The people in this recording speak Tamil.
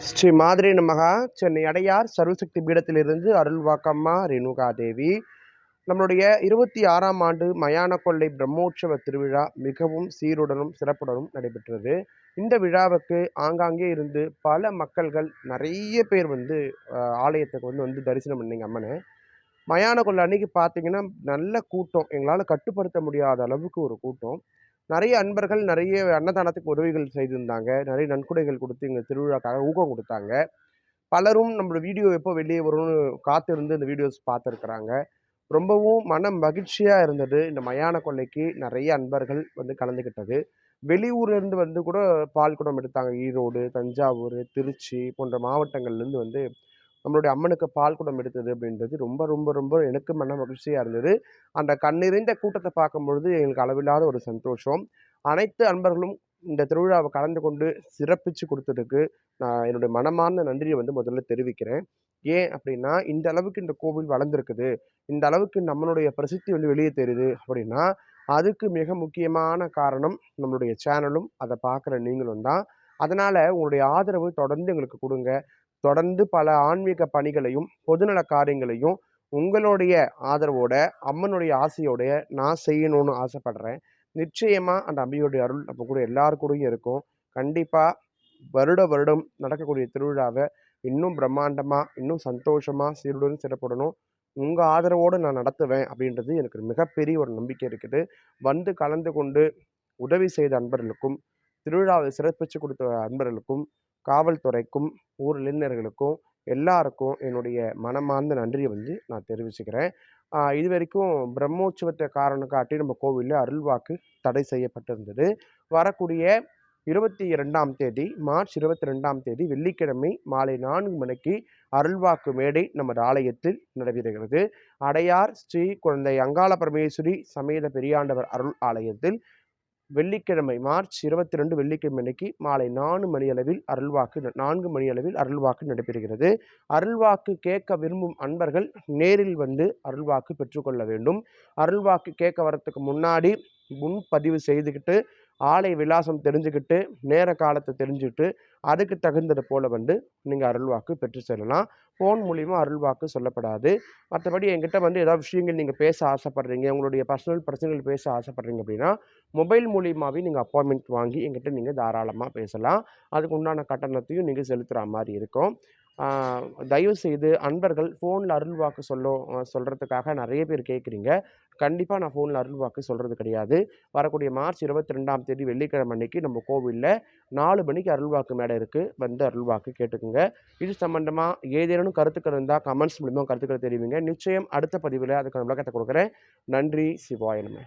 ஸ்ரீ மாதிரி நமகா சென்னை அடையார் சர்வசக்தி பீடத்திலிருந்து அருள்வாக்கம்மா ரேணுகா தேவி. நம்மளுடைய 26ஆம் ஆண்டு மயான கொள்ளை பிரம்மோற்சவ திருவிழா மிகவும் சீருடனும் சிறப்புடனும் நடைபெற்றது. இந்த விழாவுக்கு ஆங்காங்கே இருந்து பல மக்கள்கள் நிறைய பேர் ஆலயத்துக்கு வந்து தரிசனம் பண்ணீங்க அம்மனை. மயான கொள்ளை அன்னைக்கு பார்த்தீங்கன்னா நல்ல கூட்டம், எங்களால் கட்டுப்படுத்த முடியாத அளவுக்கு ஒரு கூட்டம். நிறைய அன்பர்கள் நிறைய அன்னதானத்துக்கு உதவிகள் செய்திருந்தாங்க. நிறைய நன்கொடைகள் கொடுத்து எங்கள் திருவிழாக்காக ஊக்கம் கொடுத்தாங்க. பலரும் நம்மளோட வீடியோ எப்போ வெளியே வரும்னு காத்திருந்து இந்த வீடியோஸ் பார்த்துருக்குறாங்க. ரொம்பவும் மனம் மகிழ்ச்சியாக இருந்தது. இந்த மயான கொள்ளைக்கு நிறைய அன்பர்கள் கலந்துக்கிட்டது. வெளியூர்லேருந்து கூட பால் குடம் எடுத்தாங்க. ஈரோடு, தஞ்சாவூர், திருச்சி போன்ற மாவட்டங்கள்லேருந்து நம்மளுடைய அம்மனுக்கு பால் குடம் எடுத்தது அப்படின்றது ரொம்ப ரொம்ப ரொம்ப எனக்கு மன மகிழ்ச்சியாக இருந்தது. அந்த கண்ணிறைந்த கூட்டத்தை பார்க்கும்பொழுது எங்களுக்கு அளவில்லாத ஒரு சந்தோஷம். அனைத்து அன்பர்களும் இந்த திருவிழாவை கலந்து கொண்டு சிறப்பிச்சு கொடுத்ததுக்கு நான் என்னுடைய மனமார்ந்த நன்றியை முதல்ல தெரிவிக்கிறேன். ஏன் அப்படின்னா, இந்த அளவுக்கு இந்த கோவில் வளர்ந்துருக்குது, இந்த அளவுக்கு நம்மளுடைய பிரசித்தி வெளியே தெரியுது அப்படின்னா, அதுக்கு மிக முக்கியமான காரணம் நம்மளுடைய சேனலும், அதை பார்க்குற நீங்களும் தான். அதனால உங்களுடைய ஆதரவு தொடர்ந்து எங்களுக்கு கொடுங்க. தொடர்ந்து பல ஆன்மீக பணிகளையும் பொதுநல காரியங்களையும் உங்களுடைய ஆதரவோட அம்மனுடைய ஆசையோடைய நான் செய்யணும்னு ஆசைப்படுறேன். நிச்சயமா அந்த அம்பியோடைய அருள் நம்ம கூட எல்லாரு கூடயும் இருக்கும். கண்டிப்பா வருட வருடம் நடக்கக்கூடிய திருவிழாவை இன்னும் பிரம்மாண்டமா, இன்னும் சந்தோஷமா, சீருடன் சிறப்புடனும் உங்க ஆதரவோடு நான் நடத்துவேன் அப்படின்றது எனக்கு மிகப்பெரிய ஒரு நம்பிக்கை இருக்குது. கலந்து கொண்டு உதவி செய்த அன்பர்களுக்கும், திருவிழாவை சிறப்பிச்சு கொடுத்த அன்பர்களுக்கும், காவல்துறைக்கும், ஊர் இளைஞர்களுக்கும் எல்லாருக்கும் என்னுடைய மனமார்ந்த நன்றியை நான் தெரிவிச்சுக்கிறேன். இதுவரைக்கும் பிரம்மோற்சவத்தை காரணம் காட்டி நம்ம கோவிலில் அருள்வாக்கு தடை செய்யப்பட்டிருந்தது. வரக்கூடிய 22ஆம் தேதி மார்ச் 22ஆம் தேதி வெள்ளிக்கிழமை மாலை 4 மணிக்கு அருள்வாக்கு மேடை நமது ஆலயத்தில் நடைபெறுகிறது. அடையார் ஸ்ரீ குழந்தை அங்காள பரமேஸ்வரி சமேத பெரியாண்டவர் அருள் ஆலயத்தில் வெள்ளிக்கிழமை மார்ச் 22 வெள்ளிக்கிழமை அன்னைக்கு மாலை 4 மணி அளவில் அருள்வாக்கு நடைபெறுகிறது. அருள்வாக்கு கேட்க விரும்பும் அன்பர்கள் நேரில் அருள்வாக்கு பெற்றுக்கொள்ள வேண்டும். அருள்வாக்கு கேட்க வரத்துக்கு முன்னாடி முன்பதிவு செய்துக்கிட்டு ஆலய விலாசம் தெரிஞ்சுக்கிட்டு நேர காலத்தை தெரிஞ்சுக்கிட்டு அதுக்கு தகுந்தது போல நீங்கள் அருள்வாக்கு பெற்று செல்லலாம். ஃபோன் மூலிமா அருள்வாக்கு சொல்லப்படாது. மற்றபடி என்கிட்ட ஏதாவது விஷயங்கள் நீங்கள் பேச ஆசைப்படுறீங்க, உங்களுடைய பர்சனல் பிரச்சனைகள் பேச ஆசைப்படுறீங்க அப்படின்னா மொபைல் மூலியமாகவே நீங்கள் அப்பாயின்மெண்ட் வாங்கி என்கிட்ட நீங்கள் தாராளமாக பேசலாம். அதுக்கு உண்டான கட்டணத்தையும் நீங்கள் செலுத்துகிற மாதிரி இருக்கும். தயவு செய்து அன்பர்கள் ஃபோனில் அருள்வாக்கு சொல்கிறதுக்காக நிறைய பேர் கேட்குறீங்க. கண்டிப்பாக நான் ஃபோனில் அருள்வாக்கு சொல்கிறது கிடையாது. வரக்கூடிய மார்ச் 22ஆம் தேதி வெள்ளிக்கிழமை அன்னைக்கு நம்ம கோவிலில் 4 மணிக்கு அருள்வாக்கு மேடை இருக்குது. அருள்வாக்கு கேட்டுக்குங்க. இது சம்பந்தமாக ஏதேனும் கருத்துக்கள் இருந்தால் கமெண்ட்ஸ் மூலிமா கருத்துக்களை தெரிவிங்க. நிச்சயம் அடுத்த பதிவில் அதுக்கான விளக்கத்தை கொடுக்குறேன். நன்றி. சிவாய நம.